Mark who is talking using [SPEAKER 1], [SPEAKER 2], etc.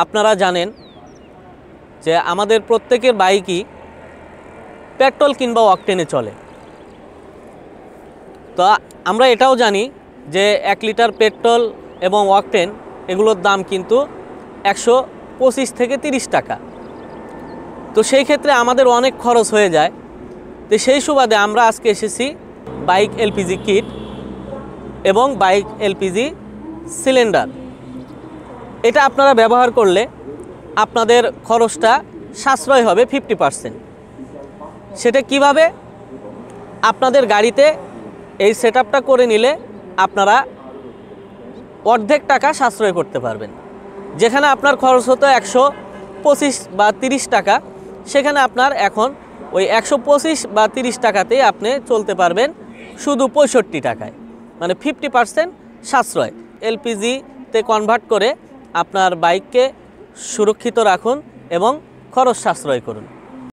[SPEAKER 1] আপনারা জানেন যে আমাদের প্রত্যেকের বাইকই পেট্রোল কিংবা অকটেনে চলে। তো আমরা এটাও জানি যে 1 লিটার পেট্রোল এবং অকটেন এগুলোর দাম কিন্তু 125 থেকে 30 টাকা। তো সেই ক্ষেত্রে আমাদের অনেক খরচ হয়ে যায়। তো সেই সুবাদে আমরা আজকে এসেছি বাইক এলপিজি কিট এবং বাইক এলপিজি সিলিন্ডার। এটা আপনারা ব্যবহার করলে আপনাদের খরচটা সাশ্রয় হবে 50%। সেটা কিভাবে? আপনাদের গাড়িতে এই সেটআপটা করে নিলে আপনারা অর্ধেক টাকা সাশ্রয় করতে পারবেন। যেখানে আপনার খরচ হতো 125 বা 30 টাকা, সেখানে আপনার এখন ওই 125 বা 30 টাকাতেই আপনি চলতে পারবেন শুধু 65 টাকায়, মানে 50% সাশ্রয়। এলপিজিতে কনভার্ট করে আপনার বাইককে সুরক্ষিত রাখুন এবং খরচ সাশ্রয় করুন।